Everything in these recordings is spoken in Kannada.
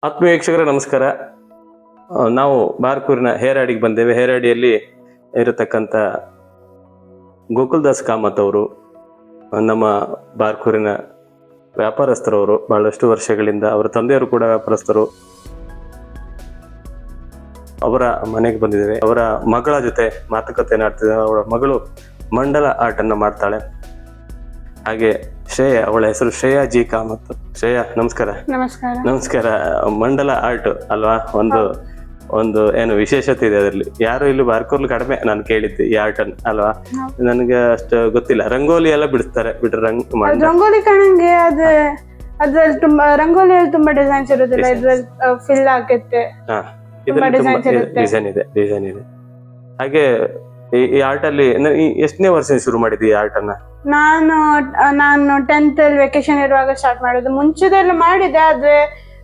ಆತ್ಮೀಯ ವೀಕ್ಷಕರೇ ನಮಸ್ಕಾರ. ನಾವು ಬಾರ್ಕೂರಿನ ಹೇರಾಡಿಗೆ ಬಂದೇವೆ. ಹೇರಾಡಿಯಲ್ಲಿ ಇರತಕ್ಕಂಥ ಗೋಕುಲ್ದಾಸ್ ಕಾಮತ್ ಅವರು ನಮ್ಮ ಬಾರ್ಕೂರಿನ ವ್ಯಾಪಾರಸ್ಥರವರು. ಬಹಳಷ್ಟು ವರ್ಷಗಳಿಂದ ಅವರ ತಂದೆಯವರು ಕೂಡ ವ್ಯಾಪಾರಸ್ಥರು. ಅವರ ಮನೆಗೆ ಬಂದಿದ್ದೇವೆ. ಅವರ ಮಗಳ ಜೊತೆ ಮಾತುಕತೆ ಆಡ್ತಿದ್ದೇವೆ. ಅವಳ ಮಗಳು ಮಂಡಲ ಆರ್ಟ್ ಅನ್ನು ಮಾಡ್ತಾಳೆ. ಹಾಗೆ ಶ್ರೇಯಾ, ಅವಳ ಹೆಸರು ಶ್ರೇಯಾ ಜಿ ಕಾಮತ್. ಶ್ರೇಯಾ ನಮಸ್ಕಾರ. ನಮಸ್ಕಾರ. ನಮಸ್ಕಾರ. ಮಂಡಲ ಆರ್ಟ್ ಅಲ್ವಾ, ಒಂದು ಏನು ವಿಶೇಷತೆ ಇದೆ ಅದರಲ್ಲಿ. ಯಾರು ಇಲ್ಲಿ ಬಾರ್ಕೂರ್ಲಿ ಕಡಿಮೆ ನಾನು ಕೇಳಿದ್ದೆ ಈ ಆರ್ಟ್ ಅನ್ನು ಅಲ್ವಾ. ನನಗೆ ಅಷ್ಟು ಗೊತ್ತಿಲ್ಲ. ರಂಗೋಲಿ ಎಲ್ಲ ಬಿಡಿಸ್ತಾರೆ ಬಿಟ್ರೆ ರಂಗೋಲಿ ಕಾಣಂಗೆ ಅದ್ರಲ್ಲಿ ತುಂಬಾ ರಂಗೋಲಿಯಲ್ಲಿ ತುಂಬಾ ಡಿಸೈನ್ಸ್ ಇರೋದಿಲ್ಲ. ಇದ್ರಲ್ಲಿ ಫಿಲ್ ಆಗುತ್ತೆ. ಡಿಸೈನ್ ಇದೆ. ಹಾಗೆ ಈ ಆರ್ಟ್ ಅಲ್ಲಿ ಎಷ್ಟನೇ ವರ್ಷ ಶುರು ಮಾಡಿದ್ವಿ ಈ ಆರ್ಟ್ ಅನ್ನ? ನಾನು 10th ಅಲ್ಲಿ ವೆಕೇಶನ್ ಇರುವಾಗ ಸ್ಟಾರ್ಟ್ ಮಾಡೋದು. ಮುಂಚೆದೆಲ್ಲ ಮಾಡಿದೆ, ಆದ್ರೆ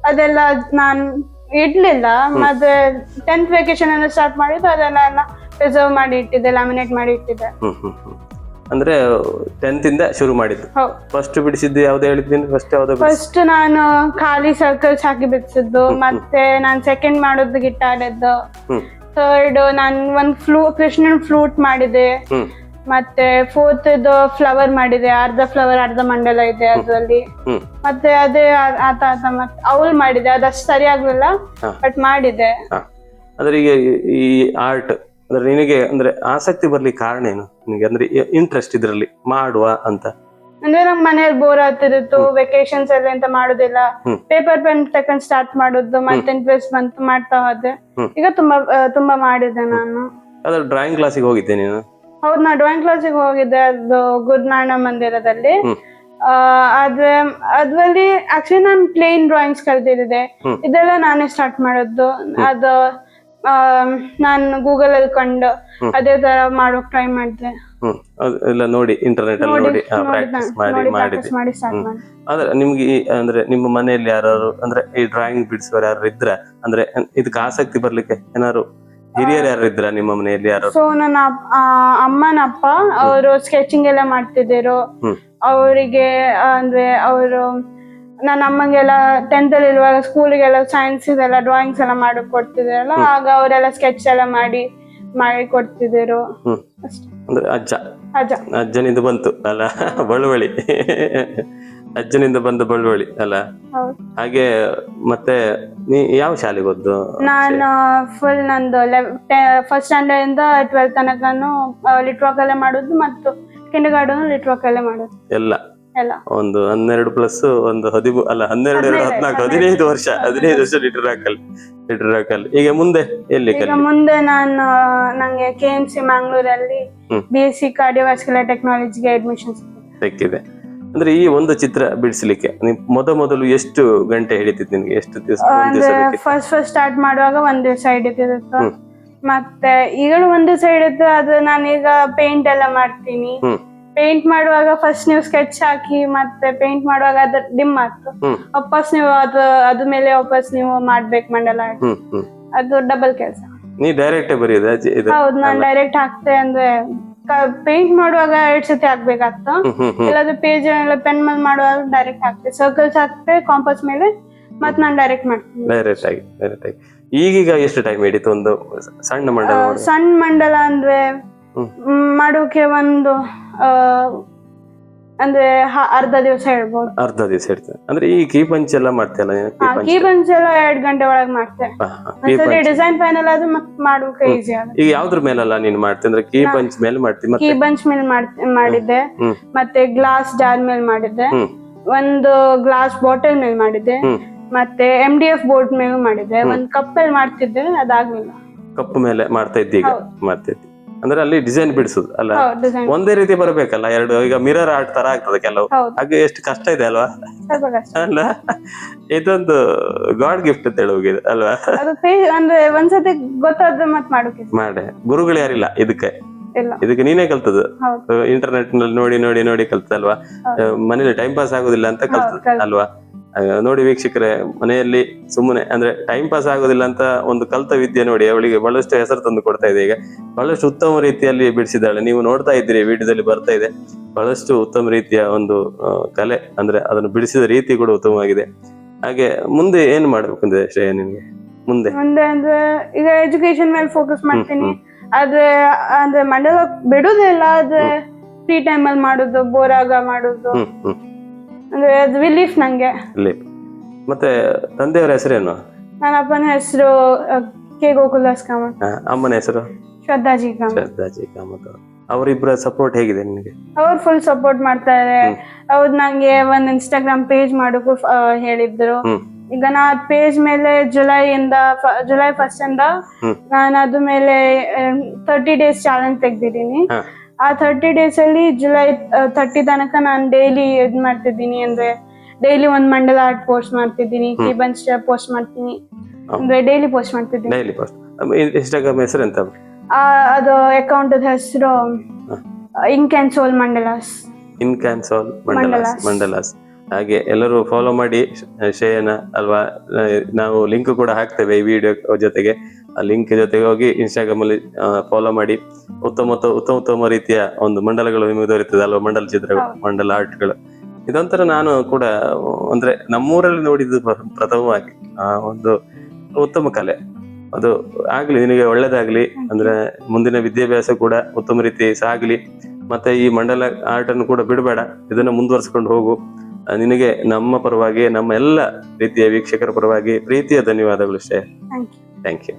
ಅದೆಲ್ಲ ನಾನು ಇಡ್ಲಿಲ್ಲ. ಮತ್ತೆ 10th ವೆಕೇಶನ್ ಅನ್ನು ಸ್ಟಾರ್ಟ್ ಮಾಡಿದ್ದು. ಅದೆಲ್ಲ ಪ್ರಿಸರ್ವ್ ಮಾಡಿ ಇಟ್ಟಿದ್ದೆ, ಲ್ಯಾಮಿನೇಟ್ ಮಾಡಿ ಇಟ್ಟಿದ್ದೆ. ಅಂದ್ರೆ 10th ಇಂದ ಶುರು ಮಾಡಿದ್ದು. ಫಸ್ಟ್ ಬಿಡಿಸಿದ್ದು ಯಾವ್ದು ಹೇಳಿದ್ದೀನಿ? ಫಸ್ಟ್ ನಾನು ಖಾಲಿ ಸರ್ಕಲ್ಸ್ ಹಾಕಿ ಬಿಡಿಸಿದ್ದು. ಮತ್ತೆ ನಾನು ಸೆಕೆಂಡ್ ಮಾಡೋದು ಗಿಟಾರ್ ಇದ್ದು. ಥರ್ಡ್ ನಾನು ಒಂದು ಕೃಷ್ಣನ್ ಫ್ಲೂಟ್ ಮಾಡಿದೆ. ಮತ್ತೆ 4th ಫ್ಲವರ್ ಮಾಡಿದೆ. ಅರ್ಧ ಫ್ಲವರ್ ಅರ್ಧ ಮಂಡಲ ಇದೆ ಅದ್ರಲ್ಲಿ. ಮತ್ತೆ ಅದೇ ಆತ ಮತ್ತೆ ಅವಲ್ ಮಾಡಿದೆ. ಅದಷ್ಟು ಸರಿ ಆಗ್ಲಿಲ್ಲ, ಬಟ್ ಮಾಡಿದೆ. ಅಂದ್ರೆ ಈಗ ಈ ಆರ್ಟ್ ಅಂದ್ರೆ ನಿನಗೆ ಅಂದ್ರೆ ಆಸಕ್ತಿ ಬರ್ಲಿಕ್ಕೆ ಕಾರಣ ಏನು? ನಿನಗೆ ಅಂದ್ರೆ ಇಂಟ್ರೆಸ್ಟ್ ಇದ್ರಲ್ಲಿ ಮಾಡುವ ಅಂತ? ಅಂದ್ರೆ ನಮ್ ಮನೇಲಿ ಬೋರ್ ಆಗ್ತಿತ್ತು. ವೆಕೇಶನ್ಸ್ ಎಲ್ಲ ಎಂತ ಮಾಡುದಿಲ್ಲ. ಪೇಪರ್ ಪೆನ್ ತಕೊಂಡ್ ಸ್ಟಾರ್ಟ್ ಮಾಡುದು. ಮತ್ತೆ ಇಂಟ್ರೆಸ್ಟ್ ಬಂತು, ಮಾಡ್ತಾ ಹೋದೆ. ಈಗ ತುಂಬಾ ಮಾಡಿದೆ ನಾನು. ಅದ್ರ ಡ್ರಾಯಿಂಗ್ ಕ್ಲಾಸಿಗೆ ಹೋಗಿದ್ದೆ ನೀನು? ಹೌದು, ನಾ ಡ್ರಾಯಿಂಗ್ ಕ್ಲಾಸಿಗೆ ಹೋಗಿದ್ದೆ. ಅದು ಗುರುನಾನಕ್ ಮಂದಿರದಲ್ಲಿ. ಅದ್ರಲ್ಲಿ ಆಕ್ಚುಲಿ ನಾನು ಪ್ಲೇನ್ ಡ್ರಾಯಿಂಗ್ಸ್ ಕಲ್ತಿದ್ದೆ. ಇದೆಲ್ಲ ನಾನೇ ಸ್ಟಾರ್ಟ್ ಮಾಡೋದು. ಅದು ನಾನು ಗೂಗಲ್ ಅಲ್ಲಿ ಕಂಡು ಅದೇ ತರ ಮಾಡೋಕ್ ಟ್ರೈ ಮಾಡಿದೆ. ಎಲ್ಲ ನೋಡಿ ಇಂಟರ್ನೆಟ್ ಅಲ್ಲಿ ನೋಡಿ ಪ್ರಾಕ್ಟೀಸ್ ಮಾಡಿ ಸ್ಟಾರ್ಟ್ ಮಾಡಿ. ಆದ್ರೆ ನಿಮ್ಗೆ ಅಂದ್ರೆ ನಿಮ್ಮ ಮನೆಯಲ್ಲಿ ಯಾರು ಅಂದ್ರೆ ಈ ಡ್ರಾಯಿಂಗ್ ಬಿಡಿಸುವ ಯಾರು ಇದ್ರ? ಅಂದ್ರೆ ಇದಕ್ಕೆ ಆಸಕ್ತಿ ಬರ್ಲಿಕ್ಕೆ ಏನಾರು ಹಿರಿಯರು ಯಾರು ಇದ್ರ ನಿಮ್ಮ ಮನೆಯಲ್ಲಿ? ಯಾರು? ಸೊ ನನ್ನ ಅಮ್ಮನ ಅಪ್ಪ ಅವರು ಸ್ಕೆಚಿಂಗ್ ಎಲ್ಲ ಮಾಡ್ತಿದ್ರು. ಅವರಿಗೆ ಅಂದ್ರೆ ಅವರು ನನ್ನ ಅಮ್ಮಗೆಲ್ಲ 10th ಅಲ್ಲಿ ಇರುವಾಗ ಸ್ಕೂಲಿಗೆಲ್ಲ ಸೈನ್ಸ್ ಇದೆಲ್ಲ ಡ್ರಾಯಿಂಗ್ಸ್ ಎಲ್ಲ ಮಾಡಿ ಕೊಡ್ತಿದ್ರಲ್ಲ. ಆಗ ಅವರೆಲ್ಲ ಸ್ಕೆಚ್ ಎಲ್ಲ ಮಾಡಿ ಕೊಡ್ತಿದ್ರು. ಅಂದ್ರೆ ಅಜ್ಜನಿಂದ ಬಂತು ಅಲ್ಲ ಬಳುವಳಿ. ಅಜ್ಜನಿಂದ ಬಂದ ಬಳುವಳಿ ಅಲ್ಲ. ಹಾಗೆ ಮತ್ತೆ ನೀ ಯಾವ ಶಾಲೆಗೆ ಹೋದ್ದು? ನಾನು ಫುಲ್ ನಂದು ಫಸ್ಟ್ ಸ್ಟ್ಯಾಂಡರ್ಡ್ ಇಂದ 12th ತನಕನು ಲಿಟ್ವಾಕ್ ಅಲ್ಲೇ ಮಾಡುದು. ಮತ್ತು ಕಿಂಡರ್ ಗಾರ್ಡನ್ ಲಿಟ್ವಾಕ್ ಅಲ್ಲೇ ಮಾಡುದು. ಎಲ್ಲ ಒಂದು 12 ಪ್ಲಸ್ ಒಂದು 13 ಅಲ್ಲ 12 14 15 ವರ್ಷ ಲಿಟರ್ ಹಾಕಲ್. ಈಗ ಮುಂದೆ ಎಲ್ಲಿ? ಮುಂದೆ ನಂಗೆ KMC ಮ್ಯಾಂಗ್ಳೂರಲ್ಲಿ BSc ಕಾರ್ಡಿಯೋವಾಸ್ಕ್ಯುಲರ್ ಟೆಕ್ನಾಲಜಿಗೆ ಅಡ್ಮಿಷನ್ ಸಿಕ್ಕಿದೆ. ಅಂದ್ರೆ ಈ ಒಂದು ಚಿತ್ರ ಬಿಡಿಸ್ಲಿಕ್ಕೆ ಮೊದಲು ಎಷ್ಟು ಗಂಟೆ ಹಿಡಿತಿತ್ತು ನಿನ್ಗೆ? ಎಷ್ಟು ದಿವಸ? ಫಸ್ಟ್ ಸ್ಟಾರ್ಟ್ ಮಾಡುವಾಗ 1 ದಿವಸ ಹಿಡಿತಿತ್ತು. ಮತ್ತೆ ಈಗಲೂ 1 ದಿವಸ ಹಿಡಿತು. ಅದು ನಾನೀಗ ಪೇಂಟ್ ಎಲ್ಲ ಮಾಡ್ತೀನಿ. ಪೇಂಟ್ ಮಾಡುವಾಗ ಫಸ್ಟ್ ನೀವು ಸ್ಕೆಚ್ ಹಾಕಿ ಮತ್ತೆ ಪೇಂಟ್ ಮಾಡುವಾಗ ಅದು ಡಿಮ್ ಆಗ್ತು. ವಾಪಸ್ ನೀವು ಅದ್ರ ಮೇಲೆ ವಾಪಸ್ ನೀವು ಮಾಡ್ಬೇಕು ಮಂಡಲ. ಅದು ಡಬಲ್ ಕೆಲಸ. ನೀ ಡೈರೆಕ್ಟ್ ಬರೆಯೋದ? ಹೌದು, ನಾನು ಡೈರೆಕ್ಟ್ ಹಾಕ್ತೆ. ಅಂದ್ರೆ ಪೇಂಟ್ ಮಾಡುವಾಗ 2 ಸತಿ ಹಾಕ್ಬೇಕಾಗ್ತ. ಇಲ್ಲಾದ್ರೆ ಪೇಜ್ ಎಲ್ಲ ಪೆನ್ ಮೇಲೆ ಮಾಡುವಾಗ ಡೈರೆಕ್ಟ್ ಹಾಕ್ತೆ. ಸರ್ಕಲ್ಸ್ ಹಾಕ್ತೆ ಕಾಂಪಸ್ ಮೇಲೆ. ಮತ್ ನಾನು ಡೈರೆಕ್ಟ್ ಮಾಡ್ತೀನಿ ಡೈರೆಕ್ಟ್ ಆಗಿ. ಈಗೀಗ ಎಷ್ಟು ಟೈಮ್ ಹಿಡಿತು ಒಂದು ಸಣ್ಣ ಮಂಡಲ? ಸಣ್ಣ ಮಂಡಲ ಅಂದ್ರೆ ಮಾಡೋಕೆ ಒಂದು ಅಂದ್ರೆ ಅರ್ಧ ದಿವಸ ಹೇಳ್ಬೋದು. ಅರ್ಧ ದಿವಸ ಇರ್ತದೆ. ಅಂದ್ರೆ ಈ ಕೀ ಪಂಚ್ ಎಲ್ಲ ಮಾಡ್ತೀಯಲ್ಲ? ಕೀ ಪಂಚ್ ಎಲ್ಲ 2 ಗಂಟೆ ಒಳಗೆ ಮಾಡ್ತೆ. ಡಿಸೈನ್ ಫೈನಲ್ ಆದ್ರೆ ಮತ್ತೆ ಮಾಡೋಕೆ ಈಸಿ ಆಗುತ್ತೆ. ಈಗ ಯಾವ್ದ್ರ ಮೇಲೆಲ್ಲ ನೀನ್ ಮಾಡ್ತಿ? ಅಂದ್ರೆ ಕೀ ಪಂಚ್ ಮೇಲೆ ಮಾಡ್ತಿ? ಕೀ ಪಂಚ್ ಮೇಲೆ ಮಾಡಿದ್ದೆ. ಮತ್ತೆ ಗ್ಲಾಸ್ ಜಾರ್ ಮೇಲೆ ಮಾಡಿದ್ದೆ. ಒಂದು ಗ್ಲಾಸ್ ಬಾಟಲ್ ಮೇಲೆ ಮಾಡಿದ್ದೆ. ಮತ್ತೆ MDF ಬೋರ್ಡ್ ಮೇಲೂ ಮಾಡಿದ್ದೆ. ಒಂದ್ ಕಪ್ ಅಲ್ಲಿ ಮಾಡ್ತಿದ್ದೆ, ಅದಾಗ್ಲಿಲ್ಲ. ಕಪ್ ಮೇಲೆ ಮಾಡ್ತಾ ಇದ್ದಿ? ಈಗ ಮಾಡ್ತಿದ್ದಿ ಅಂದ್ರೆ ಅಲ್ಲಿ ಡಿಸೈನ್ ಬಿಡಿಸುದು ಅಲ್ಲ? ಒಂದೇ ರೀತಿ ಬರಬೇಕಲ್ಲ ಎರಡು. ಈಗ ಮಿರರ್ ಆರ್ಟ್ ತರ ಆಗ್ತದೆ ಕೆಲವು. ಹಾಗೆ ಎಷ್ಟು ಕಷ್ಟ ಇದೆ ಅಲ್ವಾ? ಅಲ್ಲ, ಇದೊಂದು ಗಾಡ್ ಗಿಫ್ಟ್ ಅಂತ ಹೇಳುವುದು ಅಲ್ವಾ? ಅಂದ್ರೆ ಒಂದ್ಸತಿ ಗೊತ್ತಾದ್ರೆ ಮತ್ತೆ ಮಾಡೋಕೆ ಮಾಡಿ. ಗುರುಗಳು ಯಾರಿಲ್ಲ ಇದಕ್ಕೆ ನೀನೇ ಕಲ್ತದ್ದು? ಇಂಟರ್ನೆಟ್ ನಲ್ಲಿ ನೋಡಿ ಕಲ್ತಲ್ವಾ? ಮನೇಲಿ ಟೈಮ್ ಪಾಸ್ ಆಗುದಿಲ್ಲ ಅಂತ ಕಲ್ತದ್ದು ಅಲ್ವಾ? ನೋಡಿ ವೀಕ್ಷಕರೇ, ಮನೆಯಲ್ಲಿ ಸುಮ್ಮನೆ ಅಂದ್ರೆ ಟೈಮ್ ಪಾಸ್ ಆಗೋದಿಲ್ಲ ಅಂತ ಒಂದು ಕಲ್ತ ವಿದ್ಯೆ ನೋಡಿ ಅವಳಿಗೆ ಬಹಳಷ್ಟು ಹೆಸರು ತಂದು ಕೊಡ್ತಾ ಇದೆ. ಈಗ ಬಹಳಷ್ಟು ಉತ್ತಮ ರೀತಿಯಲ್ಲಿ ಬಿಡಿಸಿದ್ದಾಳೆ. ನೀವು ನೋಡ್ತಾ ಇದ್ದೀರಿ, ವಿಡಿಯೋದಲ್ಲಿ ಬರ್ತಾ ಇದೆ. ಬಹಳಷ್ಟು ಉತ್ತಮ ರೀತಿಯ ಒಂದು ಕಲೆ, ಅಂದ್ರೆ ಅದನ್ನು ಬಿಡಿಸಿದ ರೀತಿ ಕೂಡ ಉತ್ತಮವಾಗಿದೆ. ಹಾಗೆ ಮುಂದೆ ಏನ್ ಮಾಡ್ಬೇಕಂದ್ರೆ ಶ್ರೇಯ ನಿಮ್ಗೆ ಮುಂದೆ? ಮುಂದೆ ಅಂದ್ರೆ ಈಗ ಎಜುಕೇಶನ್ ಮೇಲೆ ಫೋಕಸ್ ಮಾಡ್ತೀನಿ. ಆದ್ರೆ ಅಂದ್ರೆ ಮಂಡಲ ಬಿಡುದಿಲ್ಲ, ಆದ್ರೆ ಫ್ರೀ ಟೈಮ್ ಅಲ್ಲಿ ಮಾಡುದು, ಬೋರಾಗ ಮಾಡುದು, ಅಂದ್ರೆ ಅದು ರಿಲೀಫ್ ನಂಗೆ. ಮತ್ತೆ ತಂದೆಯವರ ಹೆಸರೇನು? ನನ್ನ ಅಪ್ಪನ ಹೆಸರು ಕೆ ಗೋಕುಲಾಸ್ ಕಾಮತ್. ಅಮ್ಮನ ಹೆಸರು? ಶ್ರದ್ಧಾಜಿ ಕಾಮತ್. ಶ್ರದ್ಧಾಜಿ ಕಾಮತ್. ಅವರಿಬ್ಬರ ಸಪೋರ್ಟ್ ಹೇಗಿದೆ ನಿಮಗೆ? ಅವ್ರು ಫುಲ್ ಸಪೋರ್ಟ್ ಮಾಡ್ತಾರೆ. ಅವ್ರು ನಂಗೆ ಒಂದ್ ಇನ್ಸ್ಟಾಗ್ರಾಮ್ ಪೇಜ್ ಮಾಡೋಕು ಹೇಳಿದ್ರು. ಈಗ ನಾ ಪೇಜ್ ಮೇಲೆ ಜುಲೈ 1 ಇಂದ ನಾನು ಅದ್ರ ಮೇಲೆ 30 days ಚಾಲೆಂಜ್ ತೆಗ್ದಿದ್ದೀನಿ. ಆ 30 days ಅಲ್ಲಿ ಜುಲೈ 30 ತನಕ ನಾನು ಡೈಲಿ ಇದ್ ಮಾಡ್ತಿದ್ದೀನಿ. ಅಂದ್ರೆ ಡೈಲಿ ಒಂದ್ ಮಂಡಲ ಆರ್ಟ್ ಪೋಸ್ಟ್ ಮಾಡ್ತಿದ್ದೀನಿ, ಕೀಬನ್ಸ್ ಪೋಸ್ಟ್ ಮಾಡ್ತೀನಿ, ಅಂದ್ರೆ ಡೈಲಿ ಪೋಸ್ಟ್ ಮಾಡ್ತಿದ್ದೀನಿ. Daily post. ಇನ್ಸ್ಟಾಗ್ರಾಮ್ ಹೆಸರು ಎಂತ? ಅದು ಅಕೌಂಟ್ ಹೆಸರು ink and soul mandalas. Ink and soul mandalas. ಹಾಗೆ ಎಲ್ಲರೂ ಫಾಲೋ ಮಾಡಿ ಶ್ರೇಯನ ಅಲ್ವಾ. ನಾವು ಲಿಂಕ್ ಕೂಡ ಹಾಕ್ತೇವೆ ಈ ವಿಡಿಯೋ ಜೊತೆಗೆ. ಆ ಲಿಂಕ್ ಜೊತೆಗೆ ಹೋಗಿ ಇನ್ಸ್ಟಾಗ್ರಾಮ್ ಅಲ್ಲಿ ಫಾಲೋ ಮಾಡಿ. ಉತ್ತಮ ರೀತಿಯ ಒಂದು ಮಂಡಲಗಳು ನಿಮಗೆ ದೊರೆಯುತ್ತದೆ ಅಲ್ವಾ, ಮಂಡಲ ಚಿತ್ರಗಳು, ಮಂಡಲ ಆರ್ಟ್ಗಳು. ಇದೊಂಥರ ನಾನು ಕೂಡ ಅಂದ್ರೆ ನಮ್ಮೂರಲ್ಲಿ ನೋಡಿದ್ದು ಪ್ರಥಮವಾಗಿ ಒಂದು ಉತ್ತಮ ಕಲೆ. ಅದು ಆಗ್ಲಿ, ನಿನಗೆ ಒಳ್ಳೇದಾಗ್ಲಿ. ಅಂದ್ರೆ ಮುಂದಿನ ವಿದ್ಯಾಭ್ಯಾಸ ಕೂಡ ಉತ್ತಮ ರೀತಿ ಸಾಗ್ಲಿ. ಮತ್ತೆ ಈ ಮಂಡಲ ಆರ್ಟ್ ಅನ್ನು ಕೂಡ ಬಿಡಬೇಡ, ಇದನ್ನ ಮುಂದುವರ್ಸ್ಕೊಂಡು ಹೋಗು. ನಿನಗೆ ನಮ್ಮ ಪರವಾಗಿ, ನಮ್ಮ ಎಲ್ಲ ರೀತಿಯ ವೀಕ್ಷಕರ ಪರವಾಗಿ ಪ್ರೀತಿಯ ಧನ್ಯವಾದಗಳು ಶ್ರೇಯ. Thank you.